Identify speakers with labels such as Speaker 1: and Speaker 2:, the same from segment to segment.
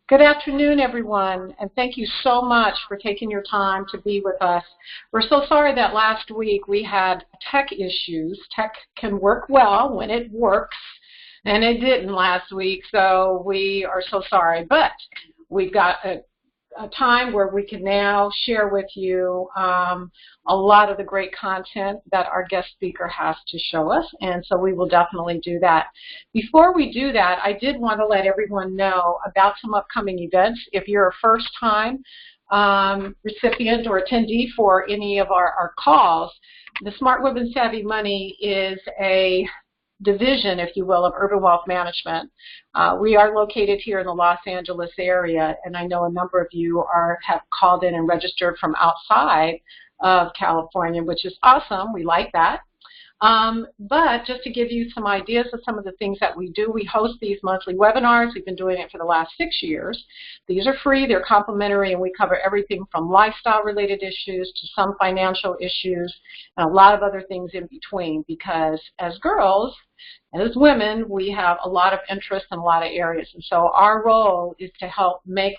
Speaker 1: Good afternoon, everyone, and thank you so much for taking your time to be with us. We're so sorry that last week we had tech issues. Tech can work well when it works, and it didn't last week, so we are so sorry. But we've got a time where we can now share with you a lot of the great content that our guest speaker has to show us, and so we will definitely do that. Before we do that, I did want to let everyone know about some upcoming events. If you're a first-time recipient or attendee for any of our calls, the Smart Women Savvy Money is a division, if you will, of Urban Wealth Management. We are located here in the Los Angeles area, and I know a number of you have called in and registered from outside of California, which is awesome. We like that. But just to give you some ideas of some of the things that we do, we host these monthly webinars. We've been doing it for the last 6 years. These are free, they're complimentary, and we cover everything from lifestyle-related issues to some financial issues and a lot of other things in between, because as girls, as women, we have a lot of interest in a lot of areas. And so our role is to help you make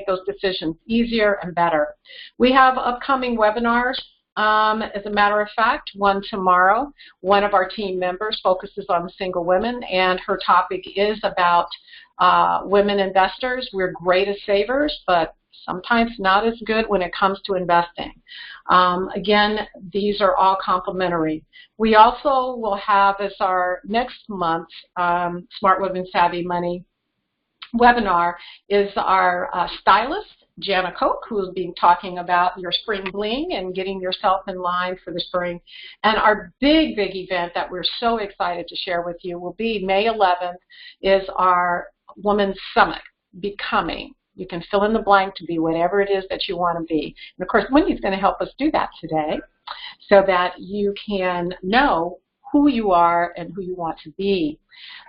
Speaker 1: those decisions easier and better. We have upcoming webinars. As a matter of fact, one tomorrow. One of our team members focuses on single women, and her topic is about women investors. We're great as savers, but sometimes not as good when it comes to investing. Again, these are all complimentary. We also will have, as our next month's Smart Women Savvy Money webinar, is our stylist, Jana Koch, who will be talking about your spring bling and getting yourself in line for the spring. And our big event that we're so excited to share with you will be May 11th, is our Women's Summit, Becoming. You can fill in the blank to be whatever it is that you want to be. And of course, Wendy's going to help us do that today so that you can know who you are and who you want to be.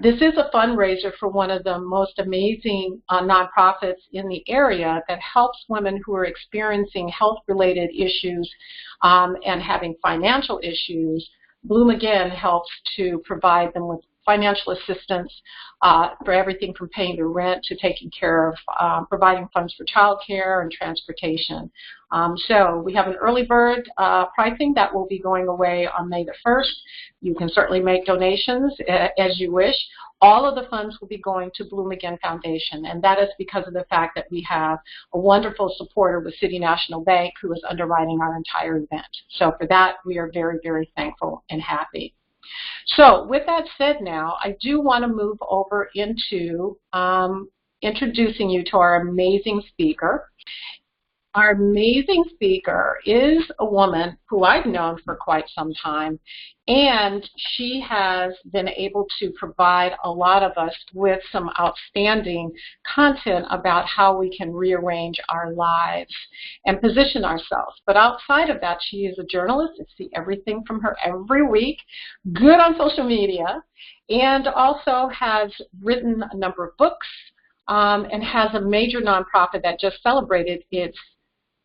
Speaker 1: This is a fundraiser for one of the most amazing nonprofits in the area that helps women who are experiencing health-related issues and having financial issues. Bloom Again helps to provide them with financial assistance for everything from paying their rent to taking care of providing funds for child care and transportation. So we have an early bird pricing that will be going away on May the 1st. You can certainly make donations as you wish. All of the funds will be going to Bloom Again Foundation, and that is because of the fact that we have a wonderful supporter with City National Bank who is underwriting our entire event. So for that, we are very, very thankful and happy. So with that said now, I do want to move over into introducing you to our amazing speaker. Our amazing speaker is a woman who I've known for quite some time, and she has been able to provide a lot of us with some outstanding content about how we can rearrange our lives and position ourselves. But outside of that, she is a journalist. I see everything from her every week, good on social media, and also has written a number of books and has a major nonprofit that just celebrated its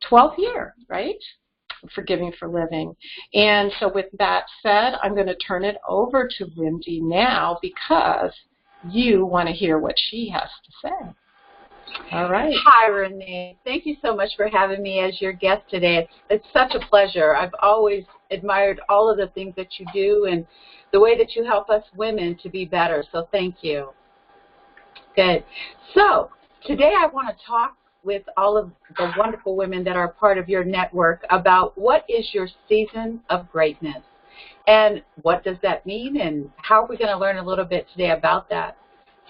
Speaker 1: 12th year, right? Forgiving for Living. And so with that said, I'm going to turn it over to Wendy now because you want to hear what she has to say. All right.
Speaker 2: Hi, Renee. Thank you so much for having me as your guest today. It's such a pleasure. I've always admired all of the things that you do and the way that you help us women to be better. So thank you. Good. So today I want to talk with all of the wonderful women that are part of your network about what is your season of greatness and what does that mean and how are we going to learn a little bit today about that.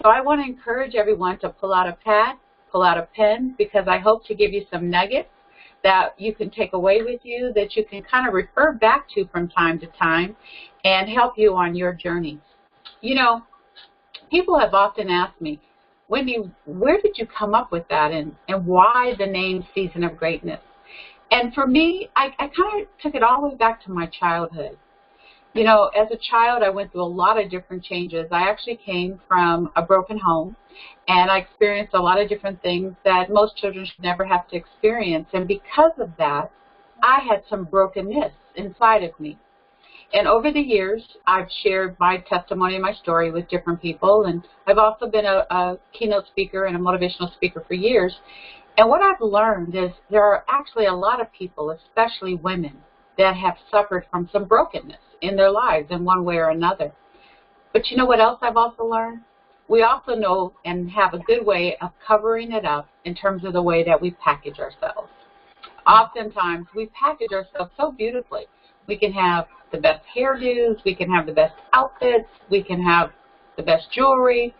Speaker 2: So I want to encourage everyone to pull out a pad, pull out a pen, because I hope to give you some nuggets that you can take away with you that you can kind of refer back to from time to time and help you on your journey. You know, people have often asked me, Wendy, where did you come up with that and why the name Season of Greatness? And for me, I kind of took it all the way back to my childhood. You know, as a child, I went through a lot of different changes. I actually came from a broken home, and I experienced a lot of different things that most children should never have to experience. And because of that, I had some brokenness inside of me. And over the years, I've shared my testimony and my story with different people, and I've also been a keynote speaker and a motivational speaker for years. And what I've learned is there are actually a lot of people, especially women, that have suffered from some brokenness in their lives in one way or another. But you know what else I've also learned? We also know and have a good way of covering it up in terms of the way that we package ourselves. Oftentimes, we package ourselves so beautifully. We can have the best hairdos, we can have the best outfits, we can have the best jewelry,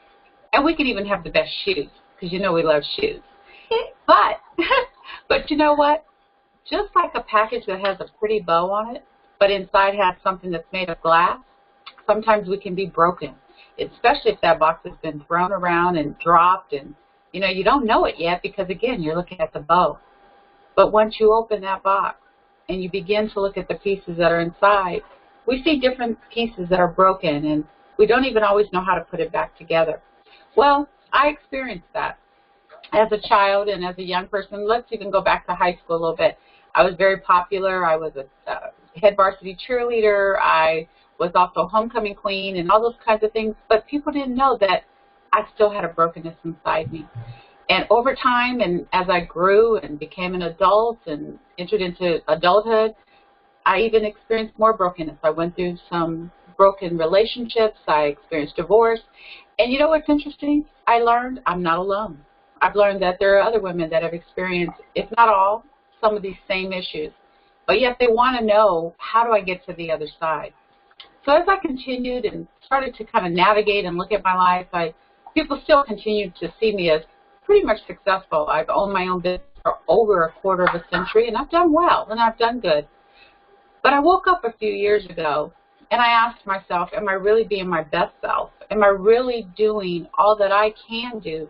Speaker 2: and we can even have the best shoes, because you know we love shoes. But you know what? Just like a package that has a pretty bow on it, but inside has something that's made of glass, sometimes we can be broken, especially if that box has been thrown around and dropped, and you don't know it yet because, again, you're looking at the bow. But once you open that box and you begin to look at the pieces that are inside, we see different pieces that are broken, and we don't even always know how to put it back together. Well, I experienced that as a child and as a young person. Let's even go back to high school a little bit. I was very popular. I was a head varsity cheerleader. I was also homecoming queen and all those kinds of things, but people didn't know that I still had a brokenness inside me. And over time, and as I grew and became an adult and entered into adulthood, I even experienced more brokenness. I went through some broken relationships. I experienced divorce. And you know what's interesting? I learned I'm not alone. I've learned that there are other women that have experienced, if not all, some of these same issues. But yet they want to know, how do I get to the other side? So as I continued and started to kind of navigate and look at my life, people still continued to see me as pretty much successful. I've owned my own business for over a quarter of a century, and I've done well, and I've done good. But I woke up a few years ago, and I asked myself, am I really being my best self? Am I really doing all that I can do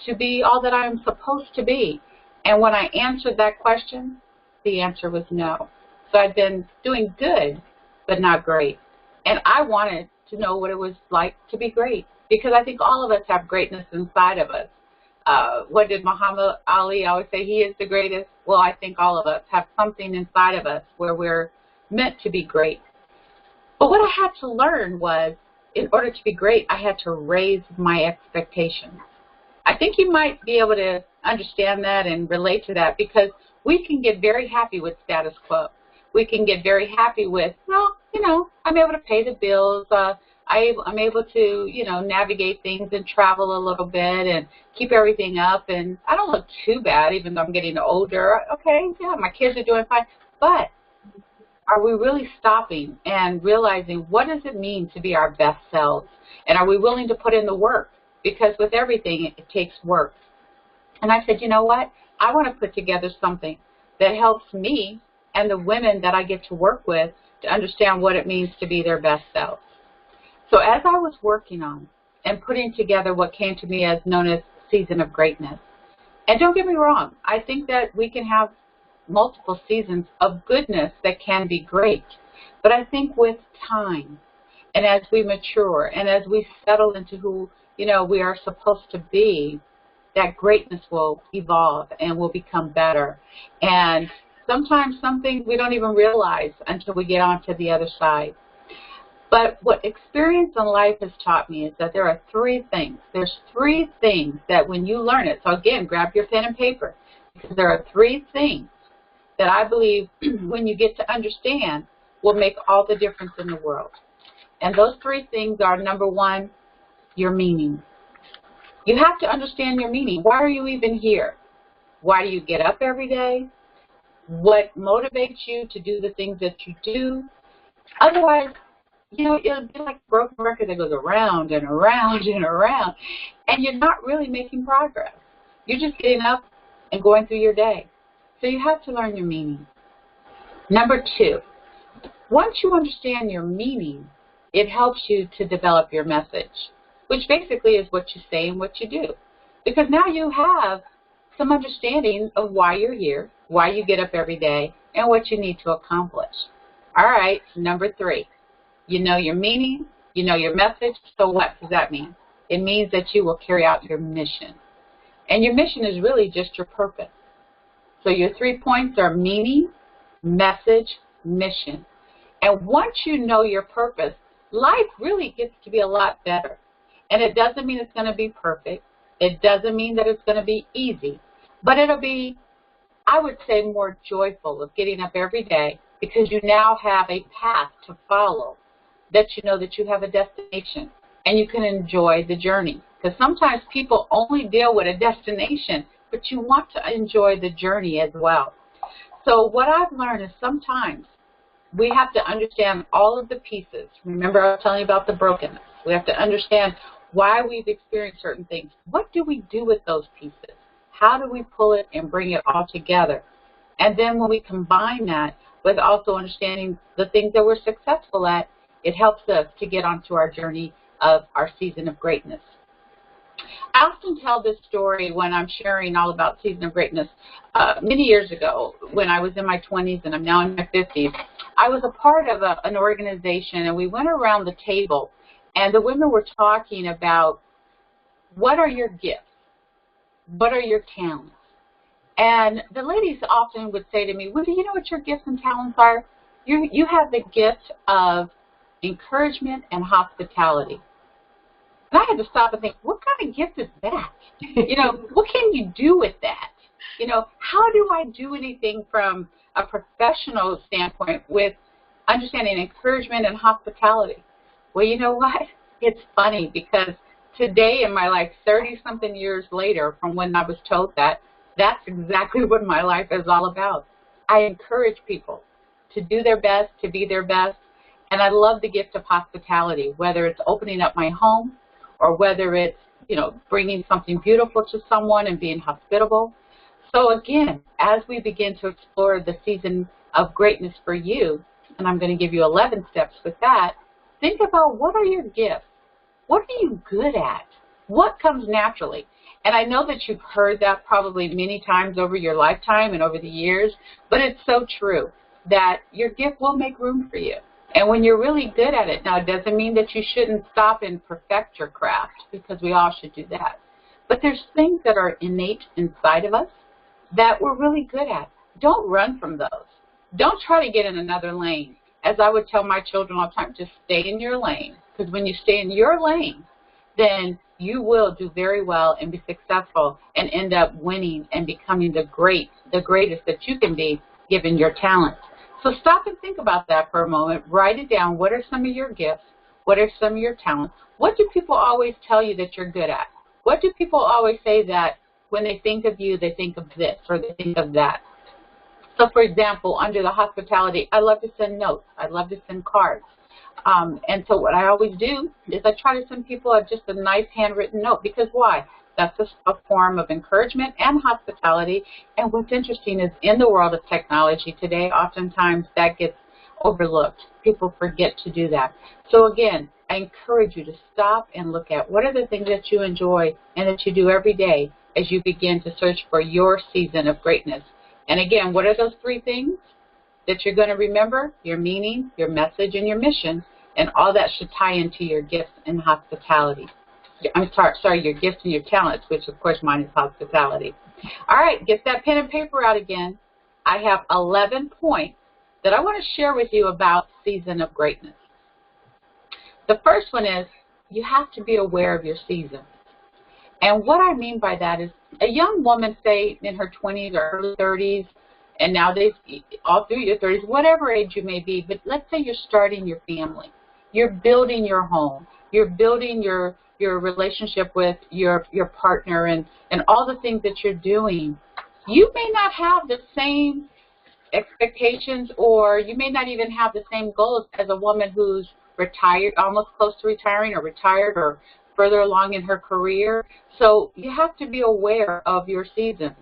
Speaker 2: to be all that I am supposed to be? And when I answered that question, the answer was no. So I'd been doing good, but not great. And I wanted to know what it was like to be great, because I think all of us have greatness inside of us. What did Muhammad Ali always say? He is the greatest. Well, I think all of us have something inside of us where we're meant to be great. But what I had to learn was, in order to be great, I had to raise my expectations. I think you might be able to understand that and relate to that, because we can get very happy with status quo. We can get very happy with, well, I'm able to pay the bills. I'm able to, navigate things and travel a little bit and keep everything up. And I don't look too bad, even though I'm getting older. Okay, yeah, my kids are doing fine. But are we really stopping and realizing, what does it mean to be our best selves? And are we willing to put in the work? Because with everything, it takes work. And I said, you know what? I want to put together something that helps me and the women that I get to work with to understand what it means to be their best selves. So as I was working on and putting together what came to me as known as Season of Greatness, and don't get me wrong, I think that we can have multiple seasons of goodness that can be great. But I think with time, and as we mature, and as we settle into who, we are supposed to be, that greatness will evolve and will become better. And sometimes some things we don't even realize until we get on to the other side. But what experience in life has taught me is that there are three things. There's three things that when you learn it, so again, grab your pen and paper, because there are three things that I believe when you get to understand will make all the difference in the world. And those three things are, number one, your meaning. You have to understand your meaning. Why are you even here? Why do you get up every day? What motivates you to do the things that you do? Otherwise, it'll be like a broken record that goes around and around and around, and you're not really making progress. You're just getting up and going through your day. So you have to learn your meaning. Number two, once you understand your meaning, it helps you to develop your message, which basically is what you say and what you do. Because now you have some understanding of why you're here, why you get up every day, and what you need to accomplish. All right, number three. You know your meaning, you know your message, so what does that mean? It means that you will carry out your mission. And your mission is really just your purpose. So your 3 points are meaning, message, mission. And once you know your purpose, life really gets to be a lot better. And it doesn't mean it's going to be perfect. It doesn't mean that it's going to be easy. But it'll be, I would say, more joyful of getting up every day because you now have a path to follow, that you know that you have a destination and you can enjoy the journey. Because sometimes people only deal with a destination, but you want to enjoy the journey as well. So what I've learned is sometimes we have to understand all of the pieces. Remember, I was telling you about the brokenness. We have to understand why we've experienced certain things. What do we do with those pieces? How do we pull it and bring it all together? And then when we combine that with also understanding the things that we're successful at, it helps us to get onto our journey of our season of greatness. I often tell this story when I'm sharing all about Season of Greatness. Many years ago, when I was in my 20s and I'm now in my 50s, I was a part of an organization, and we went around the table, and the women were talking about what are your gifts? What are your talents? And the ladies often would say to me, Wendy, you know what your gifts and talents are? You have the gift of encouragement and hospitality. And I had to stop and think, what kind of gift is that? What can you do with that? How do I do anything from a professional standpoint with understanding encouragement and hospitality? Well, you know what? It's funny because today in my life, 30-something years later from when I was told that, that's exactly what my life is all about. I encourage people to do their best, to be their best, and I love the gift of hospitality, whether it's opening up my home, or whether it's, bringing something beautiful to someone and being hospitable. So again, as we begin to explore the season of greatness for you, and I'm going to give you 11 steps with that, think about what are your gifts? What are you good at? What comes naturally? And I know that you've heard that probably many times over your lifetime and over the years, but it's so true that your gift will make room for you. And when you're really good at it, now it doesn't mean that you shouldn't stop and perfect your craft, because we all should do that. But there's things that are innate inside of us that we're really good at. Don't run from those. Don't try to get in another lane. As I would tell my children all the time, just stay in your lane. Because when you stay in your lane, then you will do very well and be successful and end up winning and becoming the greatest that you can be given your talents. So stop and think about that for a moment. Write it down. What are some of your gifts? What are some of your talents? What do people always tell you that you're good at? What do people always say that when they think of you, they think of this or they think of that? So, for example, under the hospitality, I love to send notes. I love to send cards. And so what I always do is I try to send people just a nice handwritten note. Because why? That's a form of encouragement and hospitality. And what's interesting is in the world of technology today, oftentimes that gets overlooked. People forget to do that. So again, I encourage you to stop and look at what are the things that you enjoy and that you do every day as you begin to search for your season of greatness. And again, what are those three things that you're going to remember? Your meaning, your message, and your mission. And all that should tie into your gifts and hospitality. I'm sorry, your gifts and your talents, which of course mine is hospitality. All right, get that pen and paper out again. I have 11 points that I want to share with you about season of greatness. The first one is you have to be aware of your season. And what I mean by that is a young woman, say in her 20s or early 30s, and nowadays all through your 30s, whatever age you may be, but let's say you're starting your family. You're building your home. You're building your relationship with your partner and all the things that you're doing. You may not have the same expectations, or you may not even have the same goals as a woman who's retired, almost close to retiring, or retired, or further along in her career. So you have to be aware of your seasons.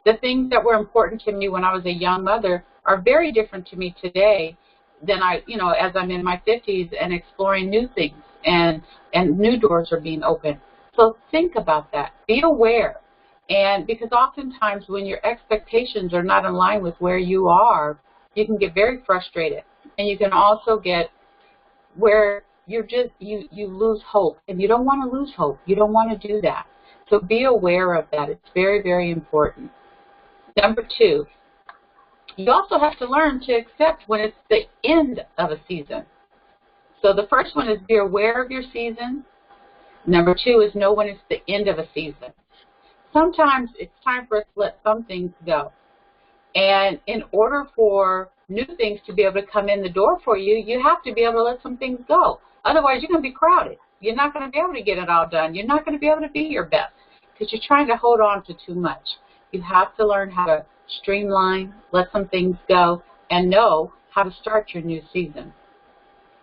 Speaker 2: The things that were important to me when I was a young mother are very different to me today than as I'm in my 50s and exploring new things and new doors are being opened. So think about that. Be aware. And because oftentimes when your expectations are not in line with where you are, you can get very frustrated. And you can also get where you lose hope. And you don't want to lose hope. You don't want to do that. So be aware of that. It's very, very important. Number two, You also have to learn to accept when it's the end of a season. So the first one is be aware of your season. Number 2 is know when it's the end of a season. Sometimes it's time for us to let some things go. And in order for new things to be able to come in the door for you, you have to be able to let some things go. Otherwise, you're going to be crowded. You're not going to be able to get it all done. You're not going to be able to be your best because you're trying to hold on to too much. You have to learn how to streamline, let some things go, and know how to start your new season.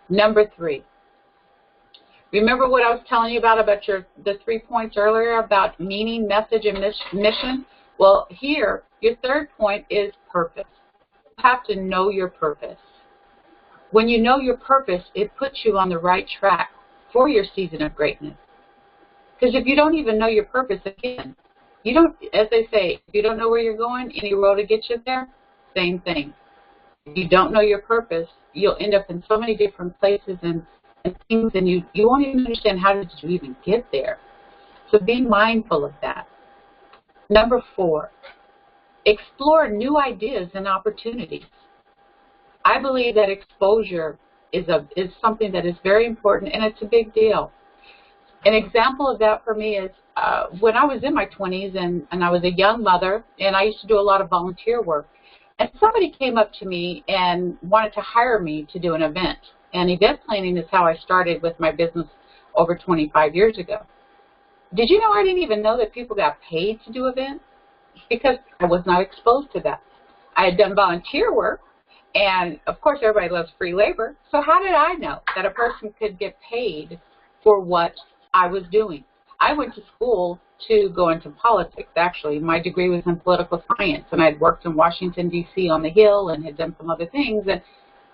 Speaker 2: Number 3. Remember what I was telling you about the 3 points earlier about meaning, message, and mission? Well, here, your third point is purpose. You have to know your purpose. When you know your purpose, it puts you on the right track for your season of greatness. Because if you don't even know your purpose, again, you don't, as they say, if you don't know where you're going, any road to get you there, same thing. If you don't know your purpose, you'll end up in so many different places and things, and you won't even understand how did you even get there. So be mindful of that. Number 4, explore new ideas and opportunities. I believe that exposure is something that is very important, and it's a big deal. An example of that for me is when I was in my 20s and I was a young mother, and I used to do a lot of volunteer work. And somebody came up to me and wanted to hire me to do an event. And event planning is how I started with my business over 25 years ago. Did you know I didn't even know that people got paid to do events? Because I was not exposed to that. I had done volunteer work, and of course everybody loves free labor. So how did I know that a person could get paid for what I was doing? I went to school to go into politics, actually. My degree was in political science, and I'd worked in Washington, D.C. on the Hill and had done some other things. And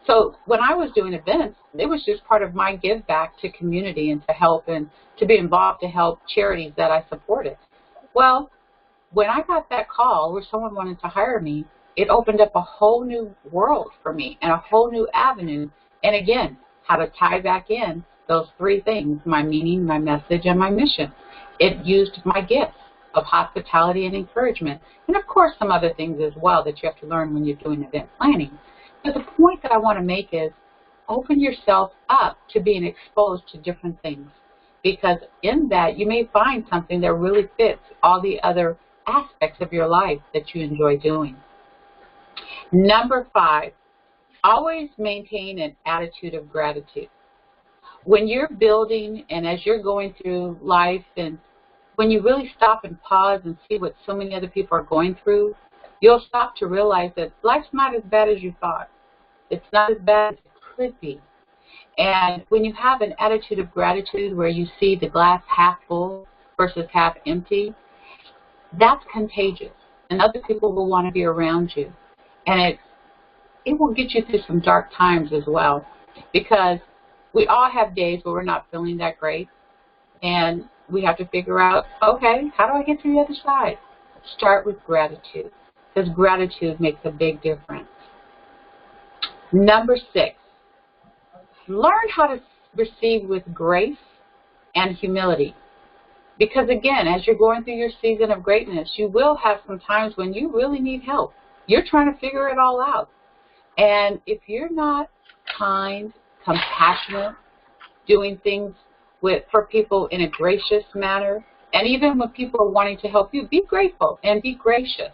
Speaker 2: so when I was doing events, it was just part of my give back to community and to help and to be involved to help charities that I supported. Well, when I got that call where someone wanted to hire me, it opened up a whole new world for me and a whole new avenue. And again, how to tie back in those 3 things, my meaning, my message, and my mission. It used my gifts of hospitality and encouragement, and of course some other things as well that you have to learn when you're doing event planning. But the point that I want to make is open yourself up to being exposed to different things, because in that you may find something that really fits all the other aspects of your life that you enjoy doing. Number 5, always maintain an attitude of gratitude. When you're building and as you're going through life, and when you really stop and pause and see what so many other people are going through, you'll stop to realize that life's not as bad as you thought. It's not as bad as it could be. And when you have an attitude of gratitude where you see the glass half full versus half empty, that's contagious. And other people will want to be around you. And it will get you through some dark times as well, because we all have days where we're not feeling that great, and we have to figure out, okay, how do I get to the other side? Start with gratitude, because gratitude makes a big difference. Number 6, learn how to receive with grace and humility. Because again, as you're going through your season of greatness, you will have some times when you really need help. You're trying to figure it all out. And if you're not kind, compassionate, doing things for people in a gracious manner, and even when people are wanting to help you, be grateful and be gracious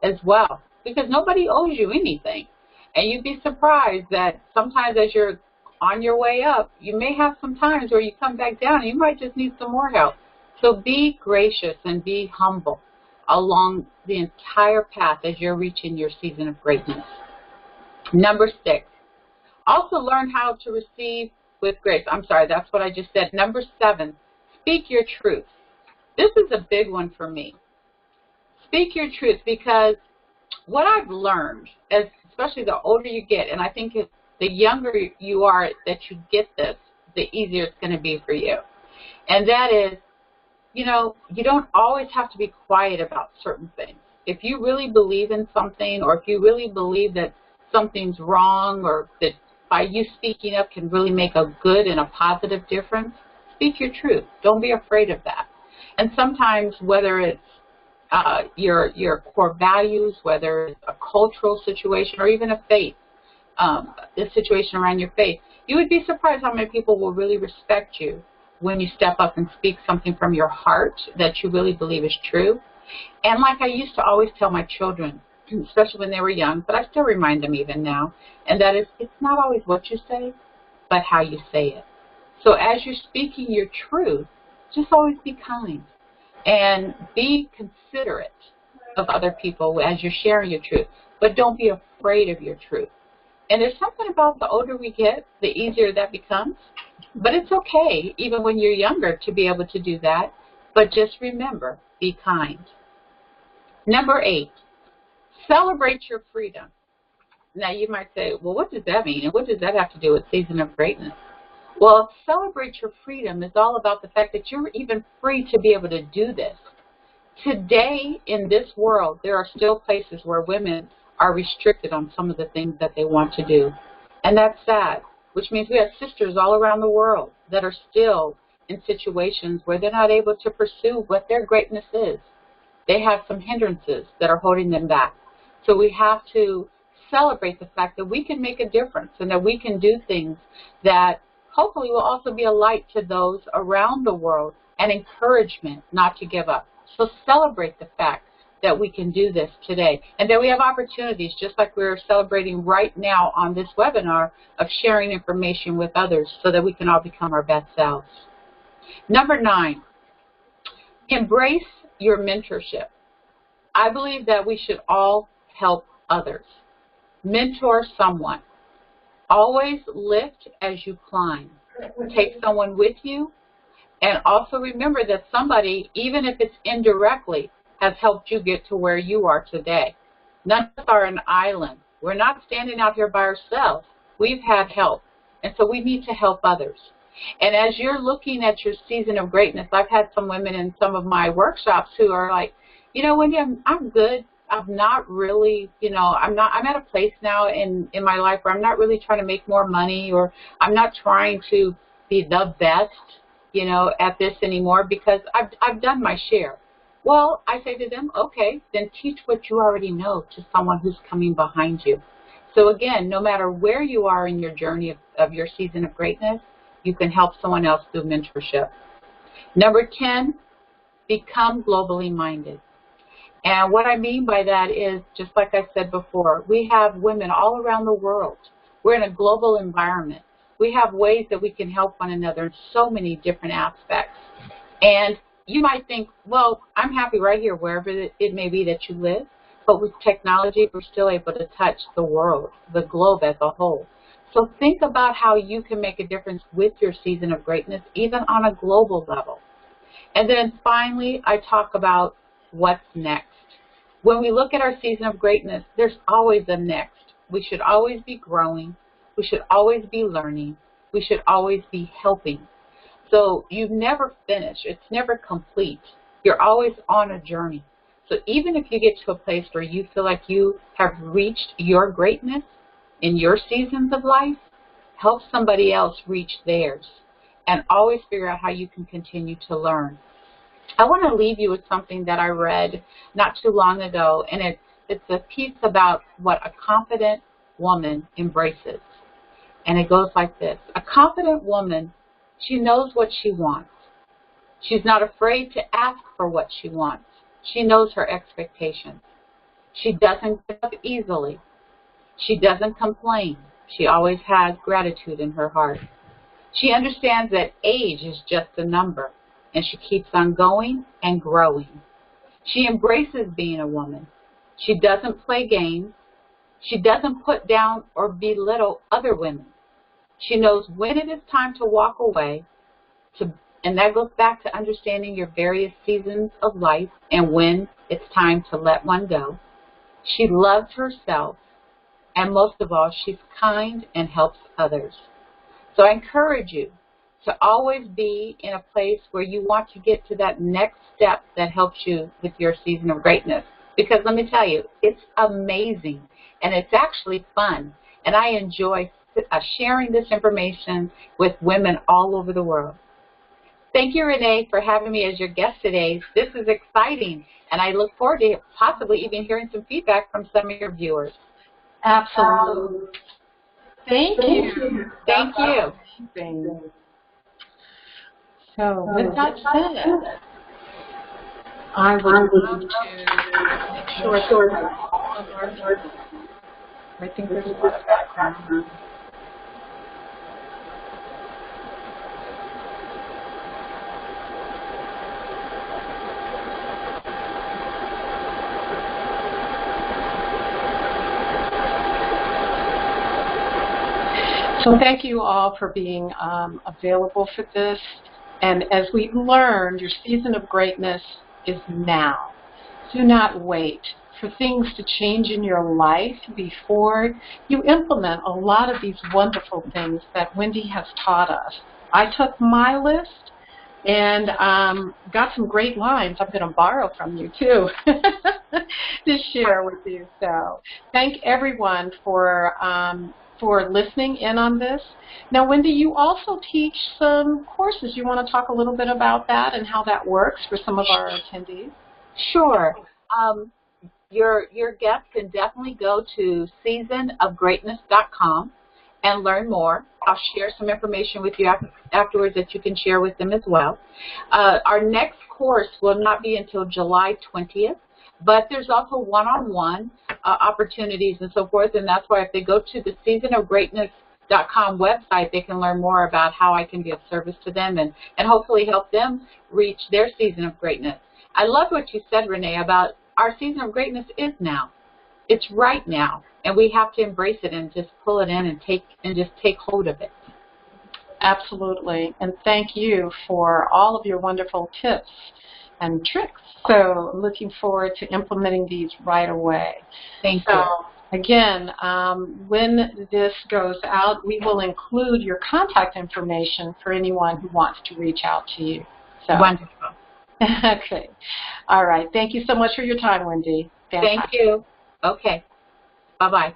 Speaker 2: as well, because nobody owes you anything. And you'd be surprised that sometimes as you're on your way up, you may have some times where you come back down and you might just need some more help. So be gracious and be humble along the entire path as you're reaching your season of greatness. Number 6, also learn how to receive with grace. I'm sorry, that's what I just said. Number 7, speak your truth. This is a big one for me. Speak your truth, because what I've learned, especially the older you get, and I think the younger you are that you get this, the easier it's going to be for you. And that is, you don't always have to be quiet about certain things. If you really believe in something, or if you really believe that something's wrong, or that by you speaking up can really make a good and a positive difference, speak your truth. Don't be afraid of that. And sometimes, whether it's your core values, whether it's a cultural situation or even a faith, the situation around your faith. You would be surprised how many people will really respect you when you step up and speak something from your heart that you really believe is true. And like I used to always tell my children, especially when they were young, but I still remind them even now, and that is, it's not always what you say, but how you say it. So as you're speaking your truth, just always be kind and be considerate of other people as you're sharing your truth, but don't be afraid of your truth. And there's something about the older we get, the easier that becomes. But it's okay, even when you're younger, to be able to do that. But just remember, be kind. Number 8, celebrate your freedom. Now, you might say, well, what does that mean? And what does that have to do with Season of Greatness? Well, celebrate your freedom is all about the fact that you're even free to be able to do this. Today, in this world, there are still places where women are restricted on some of the things that they want to do. And that's sad, which means we have sisters all around the world that are still in situations where they're not able to pursue what their greatness is. They have some hindrances that are holding them back. So we have to celebrate the fact that we can make a difference and that we can do things that hopefully will also be a light to those around the world and encouragement not to give up. So celebrate the fact that we can do this today, and that we have opportunities, just like we're celebrating right now on this webinar, of sharing information with others so that we can all become our best selves. Number 9, embrace your mentorship. I believe that we should all help others. Mentor someone. Always lift as you climb. Take someone with you, and also remember that somebody, even if it's indirectly, has helped you get to where you are today. None of us are an island. We're not standing out here by ourselves. We've had help, and so we need to help others. And as you're looking at your season of greatness, I've had some women in some of my workshops who are like, you know, Wendy, I'm good. I'm not really, I'm at a place now in my life where I'm not really trying to make more money, or I'm not trying to be the best, at this anymore, because I've done my share. Well, I say to them, okay, then teach what you already know to someone who's coming behind you. So again, no matter where you are in your journey of your season of greatness, you can help someone else through mentorship. Number 10, become globally minded. And what I mean by that is, just like I said before, we have women all around the world. We're in a global environment. We have ways that we can help one another in so many different aspects. And you might think, well, I'm happy right here, wherever it may be that you live. But with technology, we're still able to touch the world, the globe as a whole. So think about how you can make a difference with your season of greatness, even on a global level. And then finally, I talk about what's next. When we look at our season of greatness, there's always a next. We should always be growing. We should always be learning. We should always be helping. So you never finish. It's never complete. You're always on a journey. So even if you get to a place where you feel like you have reached your greatness in your seasons of life, help somebody else reach theirs. And always figure out how you can continue to learn. I want to leave you with something that I read not too long ago, and it's a piece about what a confident woman embraces. And it goes like this. A confident woman, she knows what she wants. She's not afraid to ask for what she wants. She knows her expectations. She doesn't give up easily. She doesn't complain. She always has gratitude in her heart. She understands that age is just a number, and she keeps on going and growing. She embraces being a woman. She doesn't play games. She doesn't put down or belittle other women. She knows when it is time to walk away, and that goes back to understanding your various seasons of life and when it's time to let one go. She loves herself, and most of all, she's kind and helps others. So I encourage you to always be in a place where you want to get to that next step that helps you with your season of greatness. Because let me tell you, it's amazing, and it's actually fun. And I enjoy sharing this information with women all over the world. thank you, Renee, for having me as your guest today. This is exciting, and I look forward to possibly even hearing some feedback from some of your viewers.
Speaker 1: Absolutely. Thank you.
Speaker 2: Thank you.
Speaker 1: So, with that said, I would love to make sure that I think there's a lot of background. So thank you all for being available for this. And as we've learned, your season of greatness is now. Do not wait for things to change in your life before you implement a lot of these wonderful things that Wendy has taught us. I took my list and got some great lines I'm going to borrow from you, too, to share with you. So thank everyone for listening in on this. Now, Wendy, you also teach some courses. You want to talk a little bit about that and how that works for some of our attendees?
Speaker 2: Sure. Your guests can definitely go to seasonofgreatness.com and learn more. I'll share some information with you afterwards that you can share with them as well. Our next course will not be until July 20th, but there's also one-on-one opportunities and so forth, and that's why if they go to the seasonofgreatness.com website, they can learn more about how I can be of service to them and hopefully help them reach their season of greatness. I love what you said, Renee, about our season of greatness is now. It's right now, and we have to embrace it and just pull it in and just take hold of it.
Speaker 1: Absolutely, and thank you for all of your wonderful tips and tricks. So I'm looking forward to implementing these right away.
Speaker 2: Thank you.
Speaker 1: Again, when this goes out, we will include your contact information for anyone who wants to reach out to you. So.
Speaker 2: Wonderful.
Speaker 1: Okay. All right. Thank you so much for your time, Wendy. Fantastic.
Speaker 2: Thank you. Okay. Bye-bye.